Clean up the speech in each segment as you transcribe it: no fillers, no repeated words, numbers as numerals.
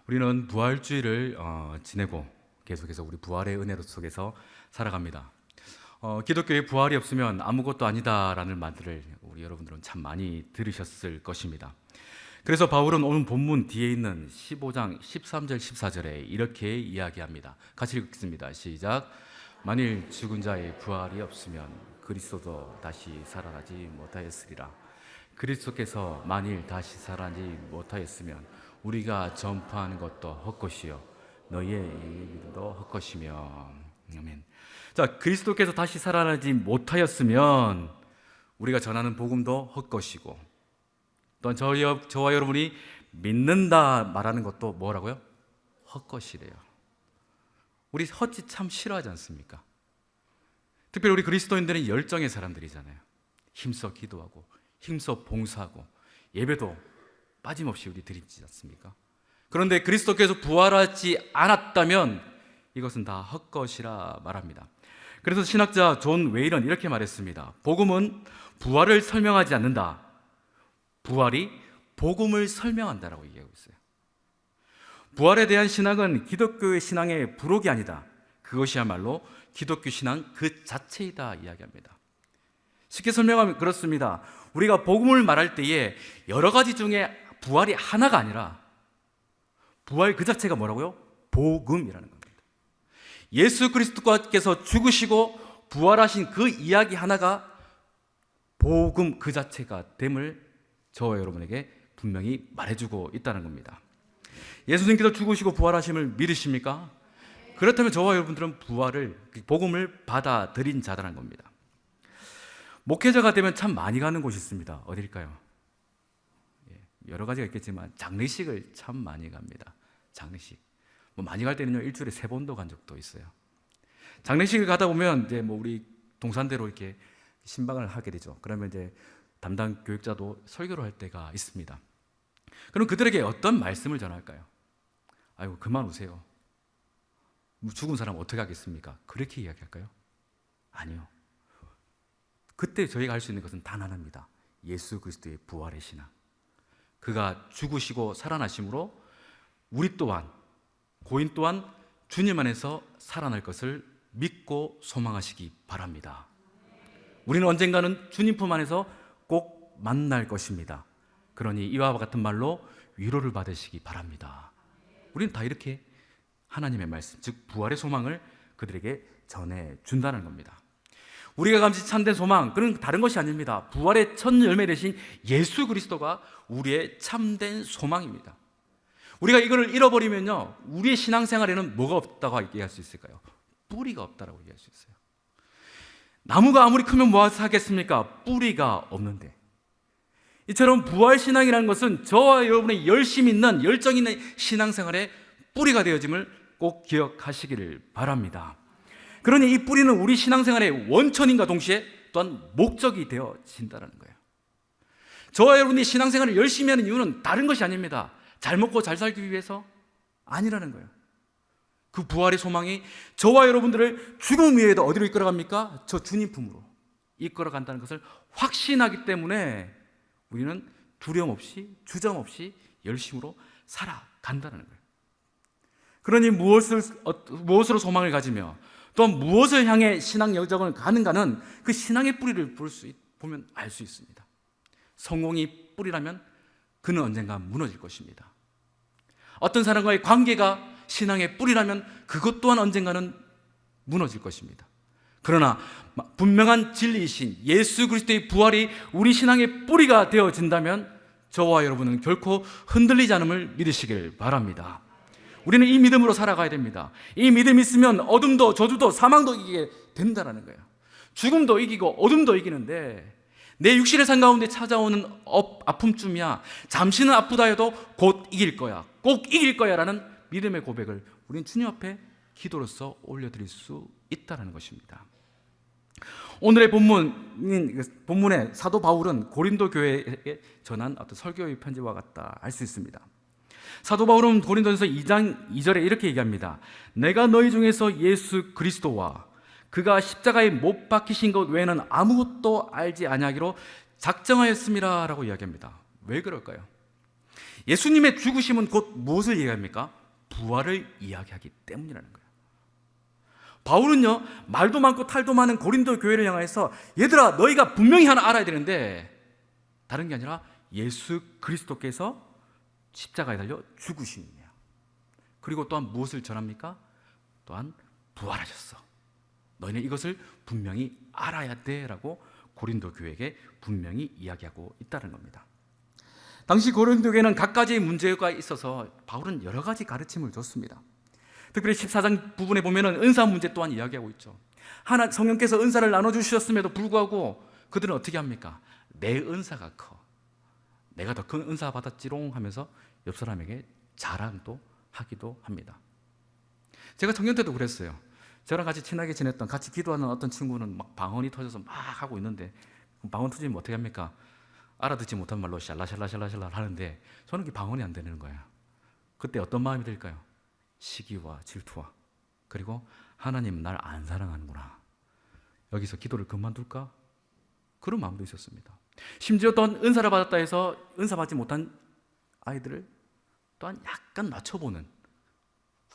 우리는 부활주의를 지내고 계속해서 우리 부활의 은혜 속에서 살아갑니다. 기독교의 부활이 없으면 아무것도 아니다라는 말들을 우리 여러분들은 참 많이 들으셨을 것입니다. 그래서 바울은 오늘 본문 뒤에 있는 15장 13절 14절에 이렇게 이야기합니다. 같이 읽겠습니다. 시작. 만일 죽은 자의 부활이 없으면 그리스도도 다시 살아나지 못하였으리라. 그리스도께서 만일 다시 살아나지 못하였으면 우리가 전파하는 것도 헛것이요 너희의 믿음도 헛것이며. 아멘. 자, 그리스도께서 다시 살아나지 못하였으면 우리가 전하는 복음도 헛것이고, 또한 저와 여러분이 믿는다 말하는 것도 뭐라고요? 헛것이래요. 우리 헛짓 참 싫어하지 않습니까? 특별히 우리 그리스도인들은 열정의 사람들이잖아요. 힘써 기도하고 힘써 봉사하고 예배도 빠짐없이 우리 드리지 않습니까? 그런데 그리스도께서 부활하지 않았다면 이것은 다 헛것이라 말합니다. 그래서 신학자 존 웨일은 이렇게 말했습니다. 복음은 부활을 설명하지 않는다. 부활이 복음을 설명한다라고 얘기하고 있어요. 부활에 대한 신앙은 기독교의 신앙의 부록이 아니다. 그것이야말로 기독교 신앙 그 자체이다 이야기합니다. 쉽게 설명하면 그렇습니다. 우리가 복음을 말할 때에 여러 가지 중에 부활이 하나가 아니라 부활 그 자체가 뭐라고요? 복음이라는 겁니다. 예수 그리스도께서 죽으시고 부활하신 그 이야기 하나가 복음 그 자체가 됨을 저와 여러분에게 분명히 말해주고 있다는 겁니다. 예수님께서 죽으시고 부활하심을 믿으십니까? 그렇다면 저와 여러분들은 부활을, 복음을 받아들인 자라는 겁니다. 목회자가 되면 참 많이 가는 곳이 있습니다. 어딜까요? 여러 가지가 있겠지만 장례식을 참 많이 갑니다. 장례식. 많이 갈 때는요, 일주일에 3번도 간 적도 있어요. 장례식을 가다 보면 이제 우리 동산대로 이렇게 신방을 하게 되죠. 그러면 이제 담당 교육자도 설교를 할 때가 있습니다. 그럼 그들에게 어떤 말씀을 전할까요? 아이고, 그만 오세요. 죽은 사람 어떻게 하겠습니까? 그렇게 이야기할까요? 아니요. 그때 저희가 할 수 있는 것은 단 하나입니다. 예수 그리스도의 부활의 신앙. 그가 죽으시고 살아나심으로 우리 또한, 고인 또한 주님 안에서 살아날 것을 믿고 소망하시기 바랍니다. 우리는 언젠가는 주님 품 안에서 꼭 만날 것입니다. 그러니 이와 같은 말로 위로를 받으시기 바랍니다. 우리는 다 이렇게 하나님의 말씀, 즉 부활의 소망을 그들에게 전해준다는 겁니다. 우리가 감지 참된 소망, 그건 다른 것이 아닙니다. 부활의 첫 열매 되신 예수 그리스도가 우리의 참된 소망입니다. 우리가 이거를 잃어버리면요, 우리의 신앙생활에는 뭐가 없다고 얘기할 수 있을까요? 뿌리가 없다고 얘기할 수 있어요. 나무가 아무리 크면 뭐하서 하겠습니까? 뿌리가 없는데. 이처럼 부활신앙이라는 것은 저와 여러분의 열심 있는, 열정 있는 신앙생활의 뿌리가 되어짐을 꼭 기억하시기를 바랍니다. 그러니 이 뿌리는 우리 신앙생활의 원천인과 동시에 또한 목적이 되어진다는 거예요. 저와 여러분이 신앙생활을 열심히 하는 이유는 다른 것이 아닙니다. 잘 먹고 잘 살기 위해서 아니라는 거예요. 그 부활의 소망이 저와 여러분들을 죽음 위에도 어디로 이끌어갑니까? 저 주님 품으로 이끌어간다는 것을 확신하기 때문에 우리는 두려움 없이, 주저 없이 열심으로 살아간다는 거예요. 그러니 무엇으로 소망을 가지며 또 무엇을 향해 신앙 여정을 가는가는 그 신앙의 뿌리를 보면 알 수 있습니다. 성공이 뿌리라면 그는 언젠가 무너질 것입니다. 어떤 사람과의 관계가 신앙의 뿌리라면 그것 또한 언젠가는 무너질 것입니다. 그러나 분명한 진리이신 예수 그리스도의 부활이 우리 신앙의 뿌리가 되어진다면 저와 여러분은 결코 흔들리지 않음을 믿으시길 바랍니다. 우리는 이 믿음으로 살아가야 됩니다. 이 믿음이 있으면 어둠도 저주도 사망도 이기게 된다는 거예요. 죽음도 이기고 어둠도 이기는데 내 육신의 삶 가운데 찾아오는 아픔쯤이야 잠시는 아프다 해도 곧 이길 거야, 꼭 이길 거야 라는 믿음의 고백을 우리는 주님 앞에 기도로서 올려드릴 수 있다는 것입니다. 오늘의 본문에 사도 바울은 고린도 교회에 전한 어떤 설교의 편지와 같다 할 수 있습니다. 사도 바울은 고린도전서 2장 2절에 이렇게 얘기합니다. 내가 너희 중에서 예수 그리스도와 그가 십자가에 못 박히신 것 외에는 아무것도 알지 아니하기로 작정하였음이라 라고 이야기합니다. 왜 그럴까요? 예수님의 죽으심은 곧 무엇을 이야기합니까? 부활을 이야기하기 때문이라는 거예요. 바울은요, 말도 많고 탈도 많은 고린도 교회를 향해서 얘들아, 너희가 분명히 하나 알아야 되는데, 다른 게 아니라 예수 그리스도께서 십자가에 달려 죽으심이에요. 그리고 또한 무엇을 전합니까? 또한 부활하셨어. 너희는 이것을 분명히 알아야 돼라고 고린도 교회에게 분명히 이야기하고 있다는 겁니다. 당시 고린도 교회는 각가지의 문제가 있어서 바울은 여러 가지 가르침을 줬습니다. 특별히 14장 부분에 보면은 은사 문제 또한 이야기하고 있죠. 하나 성령께서 은사를 나눠주셨음에도 불구하고 그들은 어떻게 합니까? 내 은사가 커, 내가 더 큰 은사 받았지롱 하면서 옆 사람에게 자랑도 하기도 합니다. 제가 청년 때도 그랬어요. 저랑 같이 친하게 지냈던, 같이 기도하는 어떤 친구는 막 방언이 터져서 막 하고 있는데, 방언 터지면 어떻게 합니까? 알아듣지 못한 말로 샬라샬라샬라샬라 하는데 저는 그게 방언이 안 되는 거예요. 그때 어떤 마음이 들까요? 시기와 질투와, 그리고 하나님 날 안 사랑하는구나, 여기서 기도를 그만둘까? 그런 마음도 있었습니다. 심지어 또한 은사를 받았다 해서 은사 받지 못한 아이들을 또한 약간 낮춰보는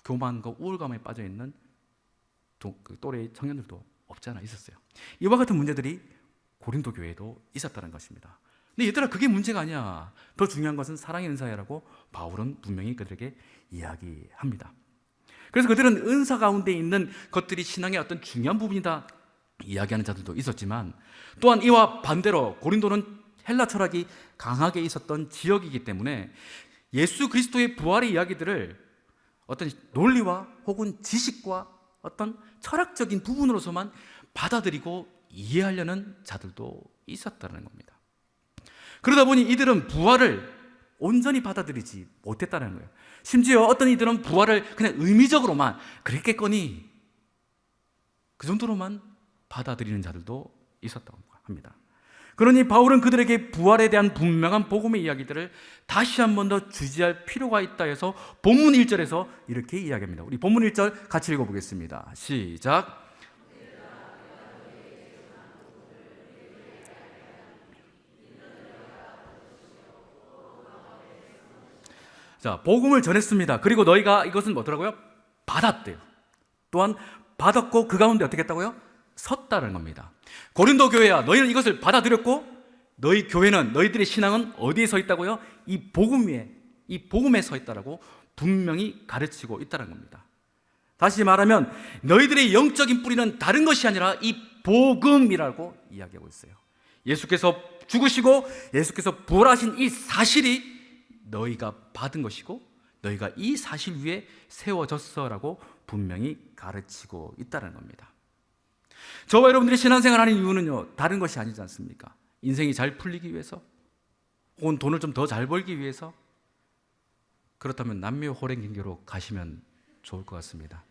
교만과 우울감에 빠져있는 또래의 청년들도 없지 않아 있었어요. 이와 같은 문제들이 고린도 교회에도 있었다는 것입니다. 근데 얘들아, 그게 문제가 아니야. 더 중요한 것은 사랑의 은사야라고 바울은 분명히 그들에게 이야기합니다. 그래서 그들은 은사 가운데 있는 것들이 신앙의 어떤 중요한 부분이다 이야기하는 자들도 있었지만, 또한 이와 반대로 고린도는 헬라 철학이 강하게 있었던 지역이기 때문에 예수 그리스도의 부활의 이야기들을 어떤 논리와 혹은 지식과 어떤 철학적인 부분으로서만 받아들이고 이해하려는 자들도 있었다는 겁니다. 그러다 보니 이들은 부활을 온전히 받아들이지 못했다는 거예요. 심지어 어떤 이들은 부활을 그냥 의미적으로만, 그랬겠거니, 그 정도로만 받아들이는 자들도 있었다고 합니다. 그러니 바울은 그들에게 부활에 대한 분명한 복음의 이야기들을 다시 한 번 더 주지할 필요가 있다 해서 본문 1절에서 이렇게 이야기합니다. 우리 본문 1절 같이 읽어보겠습니다. 시작. 자, 복음을 전했습니다. 그리고 너희가 이것은 뭐더라고요? 받았대요. 또한 받았고 그 가운데 어떻게 했다고요? 섰다는 겁니다. 고린도 교회야, 너희는 이것을 받아들였고 너희 교회는, 너희들의 신앙은 어디에 서 있다고요? 이 복음 위에, 이 복음에 서 있다라고 분명히 가르치고 있다는 겁니다. 다시 말하면 너희들의 영적인 뿌리는 다른 것이 아니라 이 복음이라고 이야기하고 있어요. 예수께서 죽으시고 예수께서 부활하신 이 사실이 너희가 받은 것이고 너희가 이 사실 위에 세워졌어라고 분명히 가르치고 있다는 겁니다. 저와 여러분들이 신앙생활 하는 이유는요, 다른 것이 아니지 않습니까? 인생이 잘 풀리기 위해서, 혹은 돈을 좀 더 잘 벌기 위해서. 그렇다면 남묘호랭경교로 가시면 좋을 것 같습니다.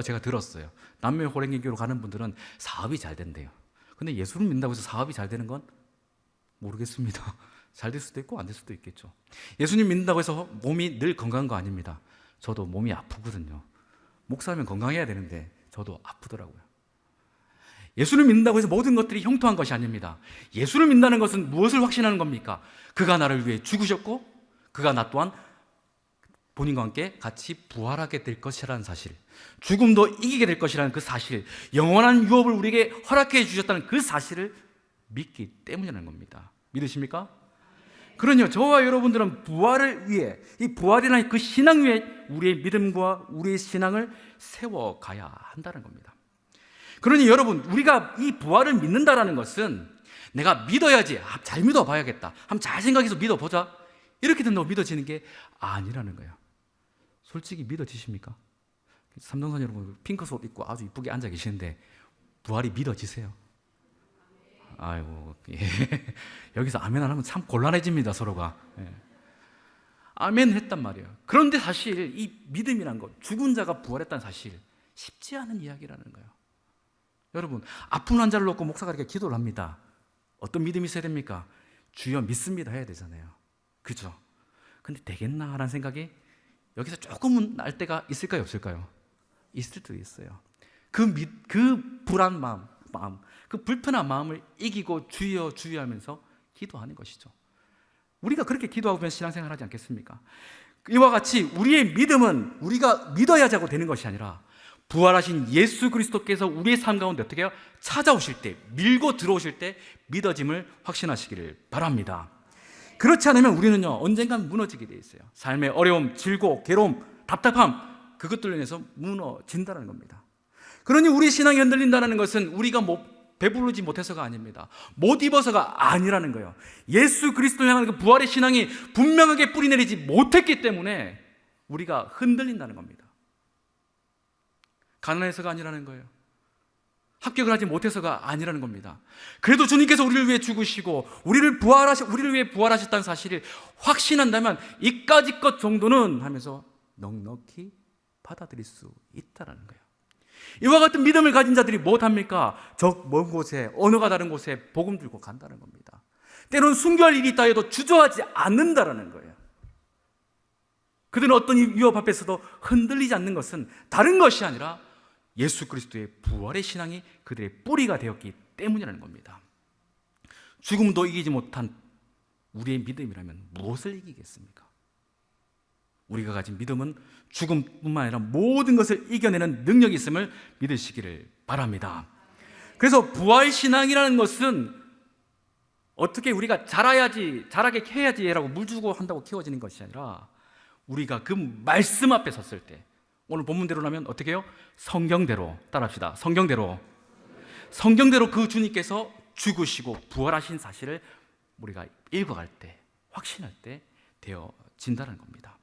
제가 들었어요. 남묘호랭경교로 가는 분들은 사업이 잘 된대요. 근데 예수를 믿는다고 해서 사업이 잘 되는 건 모르겠습니다. 잘 될 수도 있고 안 될 수도 있겠죠. 예수님 믿는다고 해서 몸이 늘 건강한 거 아닙니다. 저도 몸이 아프거든요. 목사면 건강해야 되는데 저도 아프더라고요. 예수를 믿는다고 해서 모든 것들이 형통한 것이 아닙니다. 예수를 믿는다는 것은 무엇을 확신하는 겁니까? 그가 나를 위해 죽으셨고 그가 나 또한 본인과 함께 같이 부활하게 될 것이라는 사실, 죽음도 이기게 될 것이라는 그 사실, 영원한 유업을 우리에게 허락해 주셨다는 그 사실을 믿기 때문이라는 겁니다. 믿으십니까? 그러니요, 저와 여러분들은 부활을 위해, 이 부활이라는 그 신앙 위에 우리의 믿음과 우리의 신앙을 세워가야 한다는 겁니다. 그러니 여러분, 우리가 이 부활을 믿는다라는 것은 내가 믿어야지, 잘 믿어봐야겠다, 한번 잘 생각해서 믿어보자, 이렇게 된다고 믿어지는 게 아니라는 거예요. 솔직히 믿어지십니까? 삼동산 여러분, 핑크색 옷 입고 아주 이쁘게 앉아 계시는데 부활이 믿어지세요? 아이고, 예. 여기서 아멘 안 하면 참 곤란해집니다, 서로가. 예. 아멘 했단 말이에요. 그런데 사실 이 믿음이란 것, 죽은 자가 부활했다는 사실, 쉽지 않은 이야기라는 거예요. 여러분, 아픈 환자를 놓고 목사가 이렇게 기도를 합니다. 어떤 믿음이 있어야 됩니까? 주여 믿습니다 해야 되잖아요. 그죠? 근데 되겠나 라는 생각이 여기서 조금은 날 때가 있을까요, 없을까요? 있을 수도 있어요. 그 불안 마음, 그 불편한 마음을 이기고 주여 주여 하면서 기도하는 것이죠. 우리가 그렇게 기도하면 신앙생활 하지 않겠습니까? 이와 같이 우리의 믿음은 우리가 믿어야지 하고 되는 것이 아니라 부활하신 예수 그리스도께서 우리의 삶 가운데 어떻게 해요? 찾아오실 때, 밀고 들어오실 때 믿어짐을 확신하시기를 바랍니다. 그렇지 않으면 우리는요, 언젠간 무너지게 돼 있어요. 삶의 어려움, 즐거움, 괴로움, 답답함, 그것들로 인해서 무너진다는 겁니다. 그러니 우리 신앙이 흔들린다는 것은 우리가 배부르지 못해서가 아닙니다. 못 입어서가 아니라는 거예요. 예수 그리스도 향한 그 부활의 신앙이 분명하게 뿌리내리지 못했기 때문에 우리가 흔들린다는 겁니다. 가난해서가 아니라는 거예요. 합격을 하지 못해서가 아니라는 겁니다. 그래도 주님께서 우리를 위해 죽으시고 우리를 위해 부활하셨다는 사실을 확신한다면 이까짓 것 정도는 하면서 넉넉히 받아들일 수 있다는 거예요. 이와 같은 믿음을 가진 자들이 무엇합니까? 저 먼 곳에, 언어가 다른 곳에 복음 들고 간다는 겁니다. 때로는 순교할 일이 있다 해도 주저하지 않는다라는 거예요. 그들은 어떤 위협 앞에서도 흔들리지 않는 것은 다른 것이 아니라 예수 그리스도의 부활의 신앙이 그들의 뿌리가 되었기 때문이라는 겁니다. 죽음도 이기지 못한 우리의 믿음이라면 무엇을 이기겠습니까? 우리가 가진 믿음은 죽음뿐만 아니라 모든 것을 이겨내는 능력이 있음을 믿으시기를 바랍니다. 그래서 부활신앙이라는 것은 어떻게 우리가 잘하게 해야지라고 물 주고 한다고 키워지는 것이 아니라 우리가 그 말씀 앞에 섰을 때, 오늘 본문대로라면 어떻게 해요? 성경대로 따라합시다. 성경대로 그 주님께서 죽으시고 부활하신 사실을 우리가 읽어갈 때, 확신할 때 되어진다는 겁니다.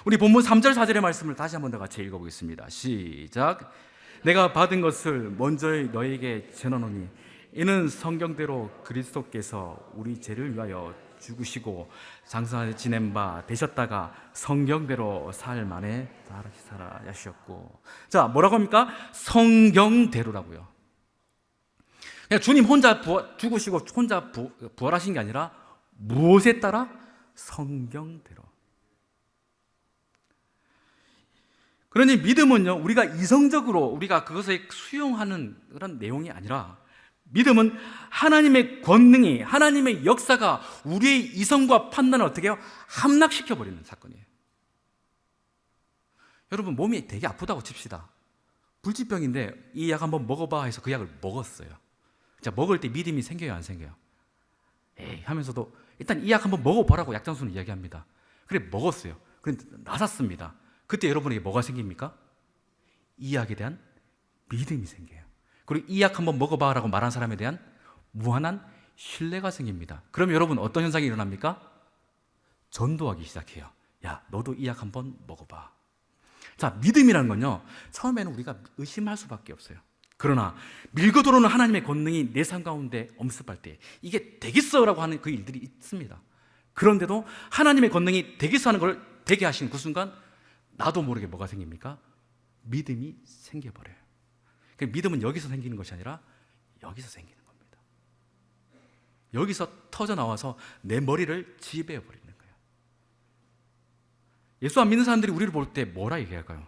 우리 본문 3절 4절의 말씀을 다시 한번 더 같이 읽어보겠습니다. 시작. 내가 받은 것을 먼저 너에게 전하노니 이는 성경대로 그리스도께서 우리 죄를 위하여 죽으시고 장사에 지낸 바 되셨다가 성경대로 사흘 만에 다시 살아나셨고. 자, 뭐라고 합니까? 성경대로라고요. 그냥 주님 혼자 죽으시고 혼자 부활하신 게 아니라 무엇에 따라? 성경대로. 그러니 믿음은요, 우리가 이성적으로 우리가 그것을 수용하는 그런 내용이 아니라 믿음은 하나님의 권능이, 하나님의 역사가 우리의 이성과 판단을 어떻게 해요? 함락시켜버리는 사건이에요. 여러분, 몸이 되게 아프다고 칩시다. 불치병인데 이 약 한번 먹어봐 해서 그 약을 먹었어요. 자, 먹을 때 믿음이 생겨요, 안 생겨요? 에이 하면서도 일단 이 약 한번 먹어보라고 약장수는 이야기합니다. 그래, 먹었어요. 그래, 나았습니다. 그때 여러분에게 뭐가 생깁니까? 이 약에 대한 믿음이 생겨요. 그리고 이 약 한번 먹어봐라고 말한 사람에 대한 무한한 신뢰가 생깁니다. 그럼 여러분 어떤 현상이 일어납니까? 전도하기 시작해요. 야, 너도 이 약 한번 먹어봐. 자, 믿음이라는 건요, 처음에는 우리가 의심할 수밖에 없어요. 그러나 밀고 들어오는 하나님의 권능이 내 삶 가운데 엄습할 때 이게 되겠어라고 하는 그 일들이 있습니다. 그런데도 하나님의 권능이 되겠어 하는 걸 되게 하시는 그 순간 나도 모르게 뭐가 생깁니까? 믿음이 생겨버려요. 그 믿음은 여기서 생기는 것이 아니라 여기서 생기는 겁니다. 여기서 터져 나와서 내 머리를 지배해 버리는 거예요. 예수 안 믿는 사람들이 우리를 볼 때 뭐라 얘기할까요?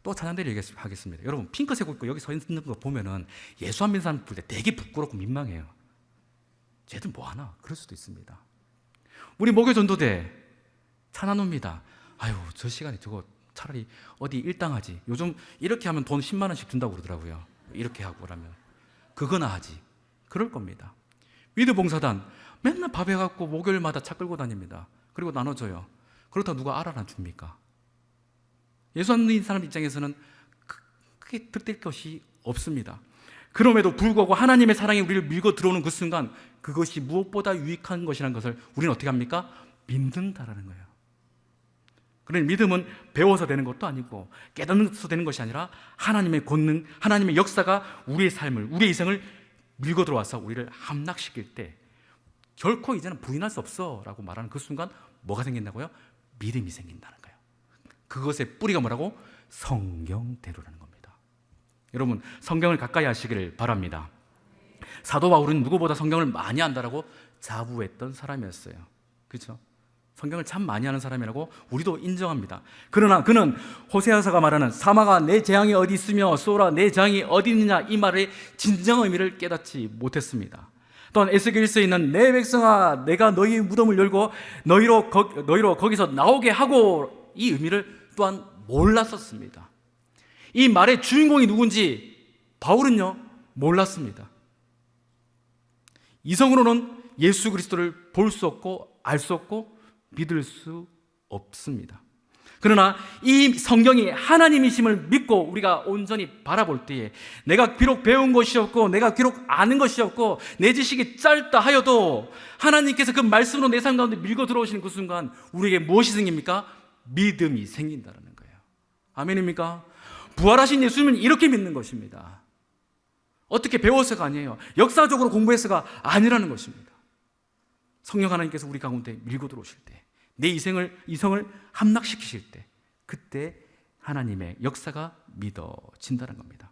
또 찬양대로 얘기하겠습니다. 여러분, 핑크색 옷 입고 여기 서 있는 거 보면은 예수 안 믿는 사람 볼 때 되게 부끄럽고 민망해요. 쟤들 뭐 하나? 그럴 수도 있습니다. 우리 목요 전도대 찬양합니다. 아유, 저 시간에 저거 차라리 어디 일당하지. 요즘 이렇게 하면 돈 10만 원씩 준다고 그러더라고요. 이렇게 하고 그러면 그거나 하지. 그럴 겁니다. 위드봉사단 맨날 밥 해갖고 목요일마다 차 끌고 다닙니다. 그리고 나눠줘요. 그렇다고 누가 알아나 줍니까? 예수 안 믿는 사람 입장에서는 크게 득될 것이 없습니다. 그럼에도 불구하고 하나님의 사랑이 우리를 밀고 들어오는 그 순간 그것이 무엇보다 유익한 것이라는 것을 우리는 어떻게 합니까? 믿는다라는 거예요. 그러니 믿음은 배워서 되는 것도 아니고 깨닫는 되는 것이 아니라 하나님의 권능, 하나님의 역사가 우리의 삶을, 우리의 이생을 밀고 들어와서 우리를 함락시킬 때 결코 이제는 부인할 수 없어 라고 말하는 그 순간 뭐가 생긴다고요? 믿음이 생긴다는 거예요. 그것의 뿌리가 뭐라고? 성경대로라는 겁니다. 여러분, 성경을 가까이 하시기를 바랍니다. 사도 바울은 누구보다 성경을 많이 안다라고 자부했던 사람이었어요. 그렇죠? 성경을 참 많이 하는 사람이라고 우리도 인정합니다. 그러나 그는 호세아서가 말하는 사마가 내 재앙이 어디 있으며 소라 내 재앙이 어디 있느냐 이 말의 진정 의미를 깨닫지 못했습니다. 또한 에스겔서에 있는 내 백성아 내가 너희 무덤을 열고 너희로 거기서 나오게 하고, 이 의미를 또한 몰랐었습니다. 이 말의 주인공이 누군지 바울은요 몰랐습니다. 이성으로는 예수 그리스도를 볼 수 없고 알 수 없고 믿을 수 없습니다. 그러나 이 성경이 하나님이심을 믿고 우리가 온전히 바라볼 때에, 내가 비록 배운 것이 없고 내가 비록 아는 것이 없고 내 지식이 짧다 하여도 하나님께서 그 말씀으로 내 삶 가운데 밀고 들어오시는 그 순간 우리에게 무엇이 생깁니까? 믿음이 생긴다는 거예요. 아멘입니까? 부활하신 예수님은 이렇게 믿는 것입니다. 어떻게 배워서가 아니에요. 역사적으로 공부해서가 아니라는 것입니다. 성령 하나님께서 우리 가운데 밀고 들어오실 때, 내 이성을 함락시키실 때, 그때 하나님의 역사가 믿어진다는 겁니다.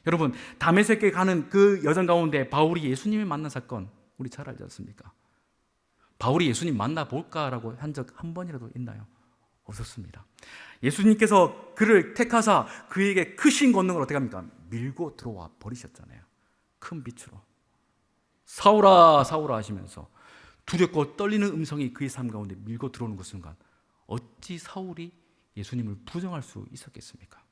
여러분, 다메섹에 가는 그 여정 가운데 바울이 예수님을 만난 사건 우리 잘 알지 않습니까? 바울이 예수님 만나볼까라고 한 적 한 번이라도 있나요? 없었습니다. 예수님께서 그를 택하사 그에게 크신 권능을 어떻게 합니까? 밀고 들어와 버리셨잖아요. 큰 빛으로. 사울아 사울아 하시면서 두렵고 떨리는 음성이 그의 삶 가운데 밀고 들어오는 그 순간, 어찌 사울이 예수님을 부정할 수 있었겠습니까?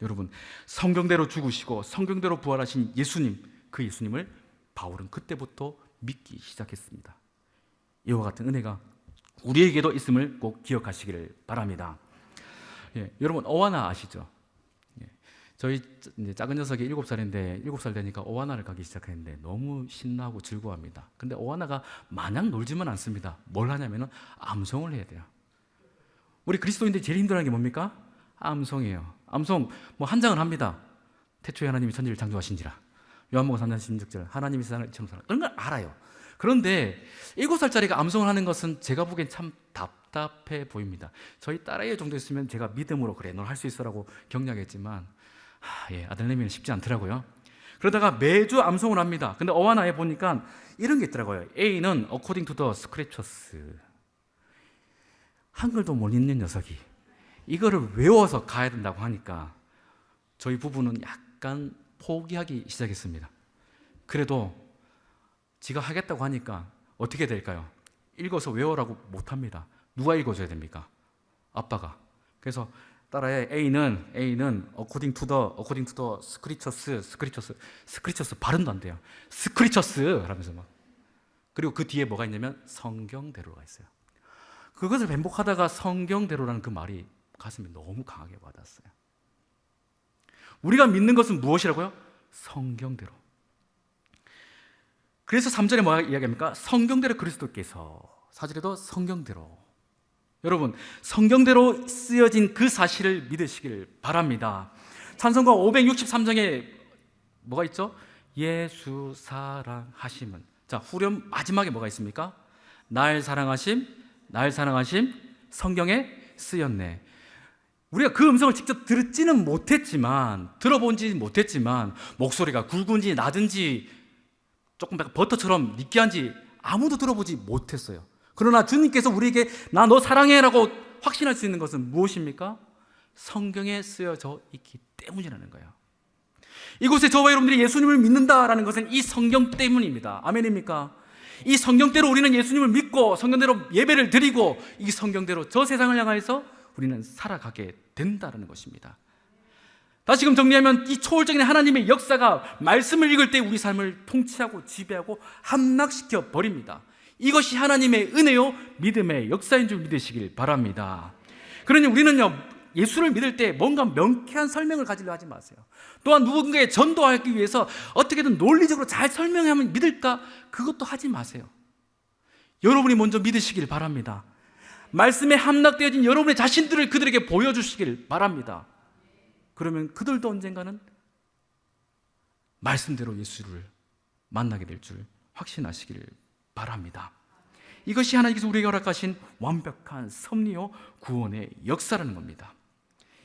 여러분, 성경대로 죽으시고 성경대로 부활하신 예수님, 그 예수님을 바울은 그때부터 믿기 시작했습니다. 이와 같은 은혜가 우리에게도 있음을 꼭 기억하시기를 바랍니다. 여러분, 어와나 아시죠? 저희 이제 작은 녀석이 7살인데 7살 되니까 어와나를 가기 시작했는데 너무 신나고 즐거워합니다. 근데 어와나가 마냥 놀지만 않습니다. 뭘 하냐면은 암송을 해야 돼요. 우리 그리스도인들이 제일 힘들어하는 게 뭡니까? 암송이에요. 암송 뭐 한 장을 합니다. 태초에 하나님이 천지를 창조하신지라, 요한복음 3장 16절, 하나님이 세상을 이처럼 사랑, 이런 걸 알아요. 그런데 7살짜리가 암송을 하는 것은 제가 보기엔 참 답답해 보입니다. 저희 딸아이 정도 있으면 제가 믿음으로 그래 넌 할 수 있어라고 격려하겠지만 아들내미는 쉽지 않더라고요. 그러다가 매주 암송을 합니다. 근데 어와나에 보니까 이런 게 있더라고요. A는 according to the scriptures, 한글도 못 읽는 녀석이 이거를 외워서 가야 된다고 하니까 저희 부부는 약간 포기하기 시작했습니다. 그래도 지가 하겠다고 하니까 어떻게 될까요? 읽어서 외워라고 못합니다. 누가 읽어줘야 됩니까? 아빠가. 그래서 따라해. A는 according to the scriptures 발음도 안 돼요. scriptures 하면서 막. 그리고 그 뒤에 뭐가 있냐면 성경대로가 있어요. 그것을 반복하다가 성경대로라는 그 말이 가슴에 너무 강하게 와닿았어요. 우리가 믿는 것은 무엇이라고요? 성경대로. 그래서 3절에 뭐가 이야기합니까? 성경대로 그리스도께서, 4절에도 성경대로. 여러분, 성경대로 쓰여진 그 사실을 믿으시길 바랍니다. 찬송가 563장에 뭐가 있죠? 예수 사랑하심은. 자, 후렴 마지막에 뭐가 있습니까? 날 사랑하심 성경에 쓰였네. 우리가 그 음성을 직접 듣지는 못했지만, 들어본지 못했지만, 목소리가 굵은지 낮은지 조금 버터처럼 느끼한지 아무도 들어보지 못했어요. 그러나 주님께서 우리에게 나 너 사랑해라고 확신할 수 있는 것은 무엇입니까? 성경에 쓰여져 있기 때문이라는 거예요. 이곳에 저와 여러분들이 예수님을 믿는다라는 것은 이 성경 때문입니다. 아멘입니까? 이 성경대로 우리는 예수님을 믿고 성경대로 예배를 드리고 이 성경대로 저 세상을 향해서 우리는 살아가게 된다는 것입니다. 다시금 정리하면 이 초월적인 하나님의 역사가 말씀을 읽을 때 우리 삶을 통치하고 지배하고 함락시켜 버립니다. 이것이 하나님의 은혜요 믿음의 역사인 줄 믿으시길 바랍니다. 그러니 우리는요, 예수를 믿을 때 뭔가 명쾌한 설명을 가지려 하지 마세요. 또한 누군가에 전도하기 위해서 어떻게든 논리적으로 잘 설명하면 믿을까? 그것도 하지 마세요. 여러분이 먼저 믿으시길 바랍니다. 말씀에 함락되어진 여러분의 자신들을 그들에게 보여주시길 바랍니다. 그러면 그들도 언젠가는 말씀대로 예수를 만나게 될 줄 확신하시길 바랍니다. 이것이 하나님께서 우리에게 허락하신 완벽한 섭리요 구원의 역사라는 겁니다.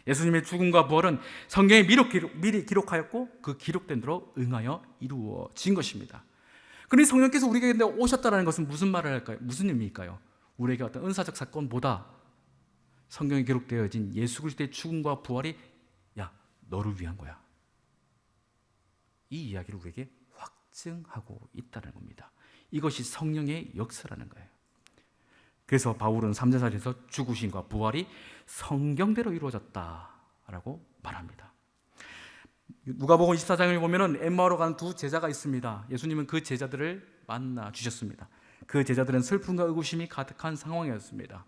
예수님의 죽음과 부활은 성경에 미리 기록하였고 그 기록된 대로 응하여 이루어진 것입니다. 그러니 성령께서 우리에게 오셨다는 것은 무슨 말을 할까요? 무슨 의미일까요? 우리에게 어떤 은사적 사건보다 성경에 기록되어진 예수 그리스도의 죽음과 부활이 야 너를 위한 거야, 이 이야기를 우리에게 확증하고 있다는 겁니다. 이것이 성령의 역사라는 거예요. 그래서 바울은 3장에서 죽으심과 부활이 성경대로 이루어졌다라고 말합니다. 누가복음 24장을 보면은 엠마오로 가는 두 제자가 있습니다. 예수님은 그 제자들을 만나 주셨습니다. 그 제자들은 슬픔과 의구심이 가득한 상황이었습니다.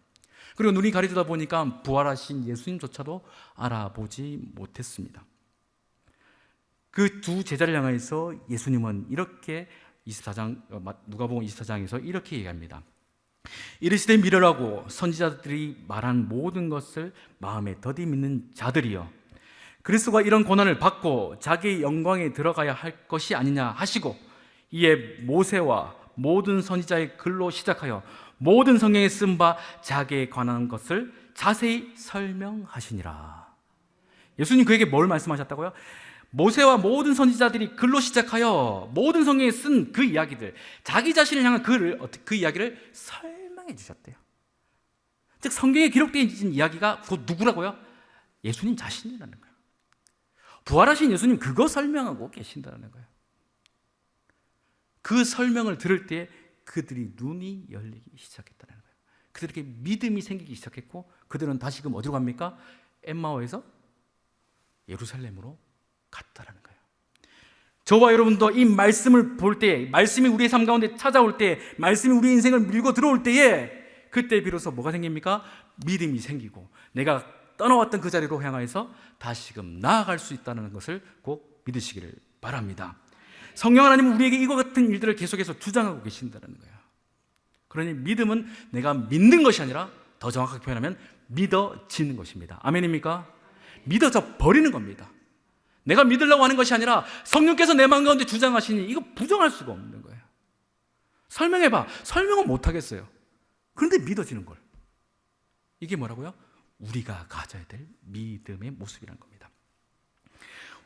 그리고 눈이 가리다 보니까 부활하신 예수님조차도 알아보지 못했습니다. 그 두 제자를 향해서 예수님은 이렇게 누가복음 24장에서 이렇게 얘기합니다. 이르시되 미련하고 선지자들이 말한 모든 것을 마음에 더디 믿는 자들이여, 그리스도가 이런 고난을 받고 자기의 영광에 들어가야 할 것이 아니냐 하시고, 이에 모세와 모든 선지자의 글로 시작하여 모든 성경에 쓴 바 자기에 관한 것을 자세히 설명하시니라. 예수님 그에게 뭘 말씀하셨다고요? 모세와 모든 선지자들이 글로 시작하여 모든 성경에 쓴 그 이야기들, 자기 자신을 향한 그 이야기를 설명해 주셨대요. 즉 성경에 기록되어 있는 이야기가 곧 누구라고요? 예수님 자신이라는 거예요. 부활하신 예수님 그거 설명하고 계신다는 거예요. 그 설명을 들을 때 그들이 눈이 열리기 시작했다는 거예요. 그들에게 믿음이 생기기 시작했고, 그들은 다시금 어디로 갑니까? 엠마오에서 예루살렘으로 갔다라는 거예요. 저와 여러분도 이 말씀을 볼 때, 말씀이 우리의 삶 가운데 찾아올 때, 말씀이 우리 인생을 밀고 들어올 때에, 그때 비로소 뭐가 생깁니까? 믿음이 생기고 내가 떠나왔던 그 자리로 향하여서 다시금 나아갈 수 있다는 것을 꼭 믿으시기를 바랍니다. 성령 하나님은 우리에게 이와 같은 일들을 계속해서 주장하고 계신다는 거예요. 그러니 믿음은 내가 믿는 것이 아니라 더 정확하게 표현하면 믿어지는 것입니다. 아멘입니까? 믿어져 버리는 겁니다. 내가 믿으려고 하는 것이 아니라 성령께서 내 마음 가운데 주장하시니 이거 부정할 수가 없는 거예요. 설명해봐. 설명은 못하겠어요. 그런데 믿어지는 걸. 이게 뭐라고요? 우리가 가져야 될 믿음의 모습이라는 겁니다.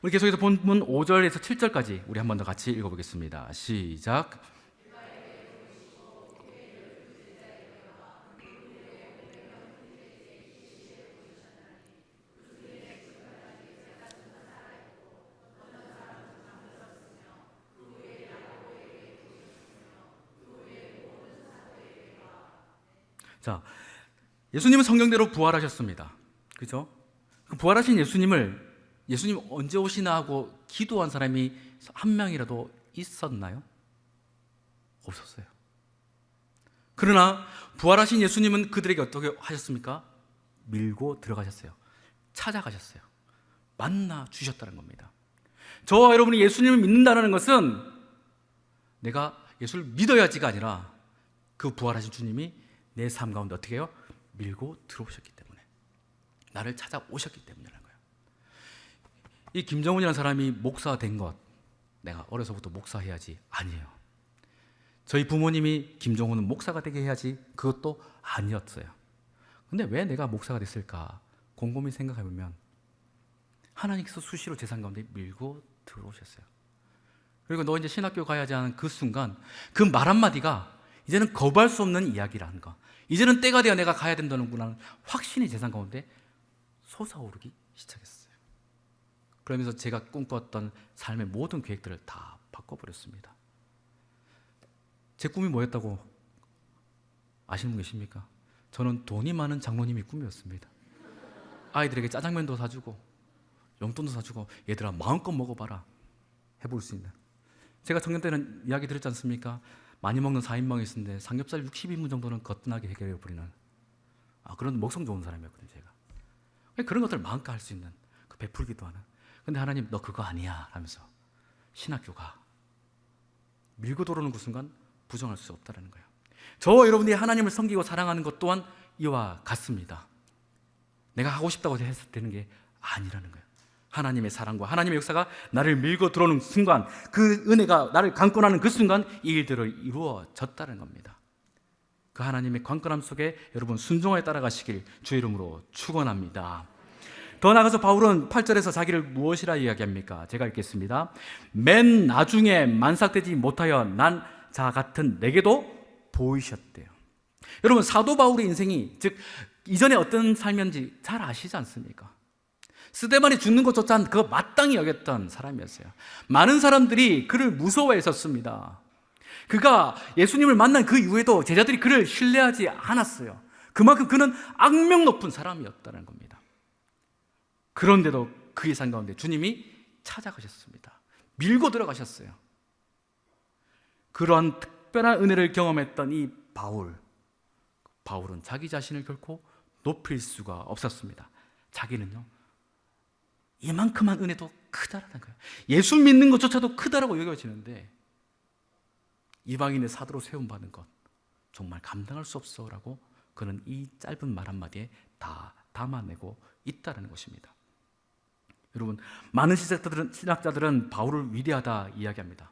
우리 계속해서 본문 5절에서 7절까지 우리 한 번 더 같이 읽어보겠습니다. 시작. 자, 예수님은 성경대로 부활하셨습니다. 그죠? 그 부활하신 예수님 언제 오시나 하고 기도한 사람이 한 명이라도 있었나요? 없었어요. 그러나 부활하신 예수님은 그들에게 어떻게 하셨습니까? 밀고 들어가셨어요. 찾아가셨어요. 만나 주셨다는 겁니다. 저와 여러분이 예수님을 믿는다는 것은 내가 예수를 믿어야지가 아니라 그 부활하신 주님이 내 삶 가운데 어떻게 해요? 밀고 들어오셨기 때문에, 나를 찾아오셨기 때문이라는 거예요. 이 김정훈이라는 사람이 목사가 된 것, 내가 어려서부터 목사해야지, 아니에요. 저희 부모님이 김정훈은 목사가 되게 해야지, 그것도 아니었어요. 근데 왜 내가 목사가 됐을까 곰곰이 생각해보면 하나님께서 수시로 제 삶 가운데 밀고 들어오셨어요. 그리고 너 이제 신학교 가야지 하는 그 순간 그 말 한마디가 이제는 거부할 수 없는 이야기라는 거, 이제는 때가 되어 내가 가야 된다는구나 확신이 제 삶 가운데 솟아오르기 시작했어요. 그러면서 제가 꿈꿨던 삶의 모든 계획들을 다 바꿔버렸습니다. 제 꿈이 뭐였다고 아시는 분 계십니까? 저는 돈이 많은 장로님이 꿈이었습니다. 아이들에게 짜장면도 사주고 용돈도 사주고, 얘들아 마음껏 먹어봐라, 해볼 수 있는. 제가 청년 때는 이야기 들었지 않습니까? 많이 먹는 4인방이 있었는데 삼겹살 60인분 정도는 거뜬하게 해결해버리는 그런 먹성 좋은 사람이었거든요. 제가 그런 것들을 마음껏 할 수 있는, 그 베풀기도 하는. 근데 하나님 너 그거 아니야 하면서 신학교가 밀고 들어오는 그 순간 부정할 수 없다는 거예요. 저와 여러분이 하나님을 섬기고 사랑하는 것 또한 이와 같습니다. 내가 하고 싶다고 해서 되는 게 아니라는 거예요. 하나님의 사랑과 하나님의 역사가 나를 밀고 들어오는 순간, 그 은혜가 나를 강권하는 그 순간 이 일들을 이루어졌다는 겁니다. 그 하나님의 강권함 속에 여러분 순종하여 따라가시길 주의 이름으로 축원합니다. 더 나아가서 바울은 8절에서 자기를 무엇이라 이야기합니까? 제가 읽겠습니다. 맨 나중에 만삭되지 못하여 난 자 같은 내게도 보이셨대요. 여러분 사도 바울의 인생이, 즉 이전에 어떤 삶이었는지 잘 아시지 않습니까? 스데반이 죽는 것조차 그거 마땅히 여겼던 사람이었어요. 많은 사람들이 그를 무서워했었습니다. 그가 예수님을 만난 그 이후에도 제자들이 그를 신뢰하지 않았어요. 그만큼 그는 악명 높은 사람이었다는 겁니다. 그런데도 그의 삶 가운데 주님이 찾아가셨습니다. 밀고 들어가셨어요. 그러한 특별한 은혜를 경험했던 이 바울은 자기 자신을 결코 높일 수가 없었습니다. 자기는요, 이만큼한 은혜도 크다라는 거예요. 예수 믿는 것조차도 크다라고 여겨지는데 이방인의 사도로 세움받는 것 정말 감당할 수 없어라고 그는 이 짧은 말 한마디에 다 담아내고 있다는 것입니다. 여러분, 많은 신학자들은 바울을 위대하다 이야기합니다.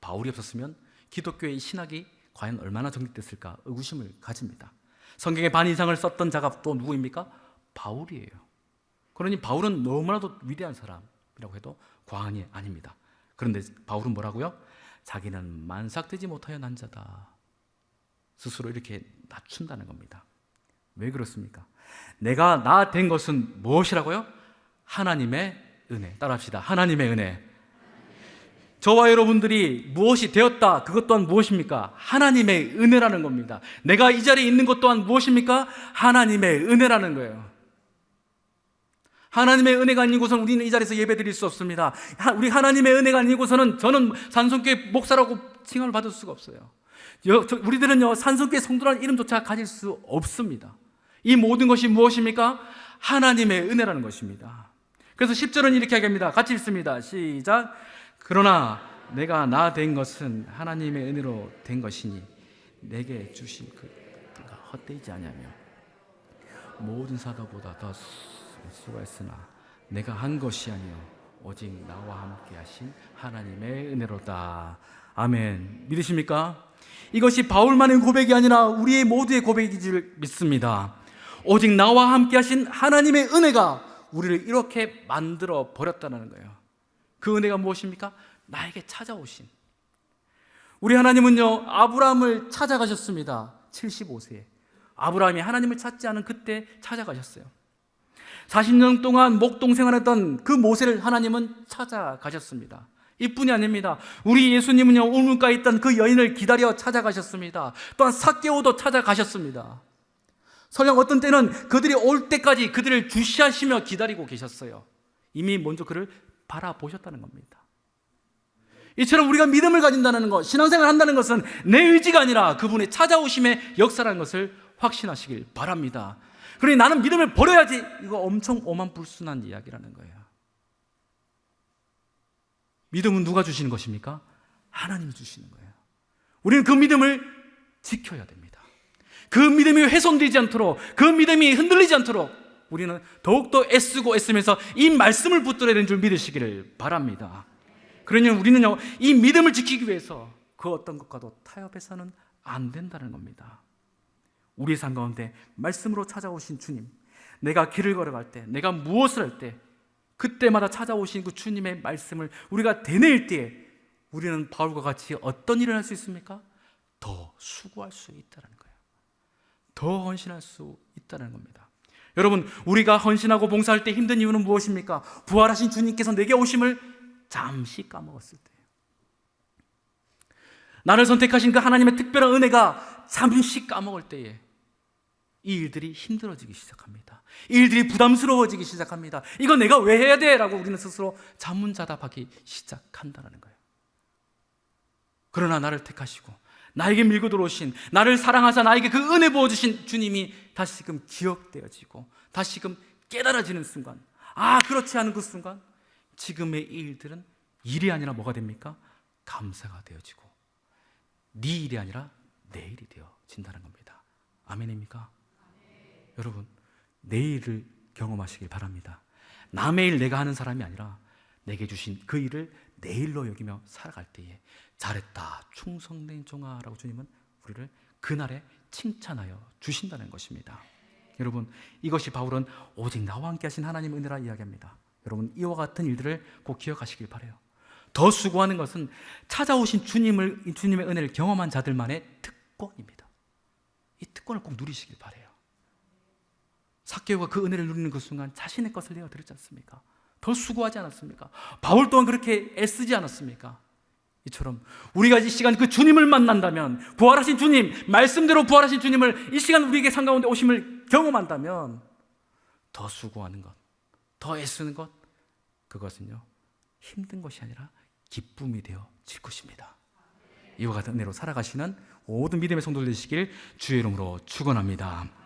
바울이 없었으면 기독교의 신학이 과연 얼마나 정립됐을까 의구심을 가집니다. 성경의 반 이상을 썼던 자가 또 누구입니까? 바울이에요. 그러니 바울은 너무나도 위대한 사람이라고 해도 과언이 아닙니다. 그런데 바울은 뭐라고요? 자기는 만삭되지 못하여 난 자다. 스스로 이렇게 낮춘다는 겁니다. 왜 그렇습니까? 내가 나 된 것은 무엇이라고요? 하나님의 은혜. 따라합시다. 하나님의 은혜. 저와 여러분들이 무엇이 되었다, 그것 또한 무엇입니까? 하나님의 은혜라는 겁니다. 내가 이 자리에 있는 것 또한 무엇입니까? 하나님의 은혜라는 거예요. 하나님의 은혜가 아니고서는 우리는 이 자리에서 예배드릴 수 없습니다. 우리 하나님의 은혜가 아니고서는 저는 산성교회 목사라고 칭함을 받을 수가 없어요. 우리들은요, 산성교회 성도라는 이름조차 가질 수 없습니다. 이 모든 것이 무엇입니까? 하나님의 은혜라는 것입니다. 그래서 10절은 이렇게 얘기합니다. 같이 읽습니다. 시작. 그러나 내가 나 된 것은 하나님의 은혜로 된 것이니 내게 주신 그가 헛되지 아니하며 모든 사도보다 더 수고했으나 내가 한 것이 아니요 오직 나와 함께 하신 하나님의 은혜로다. 아멘. 믿으십니까? 이것이 바울만의 고백이 아니라 우리의 모두의 고백인 줄 믿습니다. 오직 나와 함께 하신 하나님의 은혜가 우리를 이렇게 만들어 버렸다는 거예요. 그 은혜가 무엇입니까? 나에게 찾아오신. 우리 하나님은요, 아브라함을 찾아가셨습니다. 75세에 아브라함이 하나님을 찾지 않은 그때 찾아가셨어요. 40년 동안 목동 생활했던 그 모세를 하나님은 찾아가셨습니다. 이뿐이 아닙니다. 우리 예수님은요, 우물가에 있던 그 여인을 기다려 찾아가셨습니다. 또한 삭개오도 찾아가셨습니다. 설령 어떤 때는 그들이 올 때까지 그들을 주시하시며 기다리고 계셨어요. 이미 먼저 그를 바라보셨다는 겁니다. 이처럼 우리가 믿음을 가진다는 것, 신앙생활을 한다는 것은 내 의지가 아니라 그분의 찾아오심의 역사라는 것을 확신하시길 바랍니다. 그러니 나는 믿음을 버려야지, 이거 엄청 오만불순한 이야기라는 거예요. 믿음은 누가 주시는 것입니까? 하나님이 주시는 거예요. 우리는 그 믿음을 지켜야 됩니다. 그 믿음이 훼손되지 않도록, 그 믿음이 흔들리지 않도록 우리는 더욱더 애쓰고 애쓰면서 이 말씀을 붙들어야 되는 줄 믿으시기를 바랍니다. 그러니 우리는요, 이 믿음을 지키기 위해서 그 어떤 것과도 타협해서는 안 된다는 겁니다. 우리 삶 가운데 말씀으로 찾아오신 주님, 내가 길을 걸어갈 때, 내가 무엇을 할 때, 그때마다 찾아오신 그 주님의 말씀을 우리가 되뇌일 때에 우리는 바울과 같이 어떤 일을 할 수 있습니까? 더 수고할 수 있다는 거예요. 더 헌신할 수 있다는 겁니다. 여러분, 우리가 헌신하고 봉사할 때 힘든 이유는 무엇입니까? 부활하신 주님께서 내게 오심을 잠시 까먹었을 때예요. 나를 선택하신 그 하나님의 특별한 은혜가 잠시 까먹을 때에 이 일들이 힘들어지기 시작합니다. 이 일들이 부담스러워지기 시작합니다. 이거 내가 왜 해야 돼? 라고 우리는 스스로 자문자답하기 시작한다는 거예요. 그러나 나를 택하시고 나에게 밀고 들어오신, 나를 사랑하사 나에게 그 은혜 부어주신 주님이 다시금 기억되어지고 다시금 깨달아지는 순간, 아, 그렇지 않은 그 순간 지금의 이 일들은 일이 아니라 뭐가 됩니까? 감사가 되어지고 네 일이 아니라 내 일이 되어진다는 겁니다. 아멘입니까? 여러분, 내일을 경험하시길 바랍니다. 남의 일 내가 하는 사람이 아니라 내게 주신 그 일을 내 일로 여기며 살아갈 때에 잘했다, 충성된 종아라고 주님은 우리를 그날에 칭찬하여 주신다는 것입니다. 여러분, 이것이 바울은 오직 나와 함께 하신 하나님 은혜라 이야기합니다. 여러분, 이와 같은 일들을 꼭 기억하시길 바라요. 더 수고하는 것은 찾아오신 주님의 은혜를 경험한 자들만의 특권입니다. 이 특권을 꼭 누리시길 바라요. 삭개오가 그 은혜를 누리는 그 순간 자신의 것을 내어드렸지 않습니까? 더 수고하지 않았습니까? 바울 또한 그렇게 애쓰지 않았습니까? 이처럼 우리가 이 시간 그 주님을 만난다면, 부활하신 주님, 말씀대로 부활하신 주님을 이 시간 우리에게 상 가운데 오심을 경험한다면 더 수고하는 것, 더 애쓰는 것, 그것은요 힘든 것이 아니라 기쁨이 되어질 것입니다. 이와 같은 은혜로 살아가시는 모든 믿음의 성도들 되시길 주의 이름으로 축원합니다.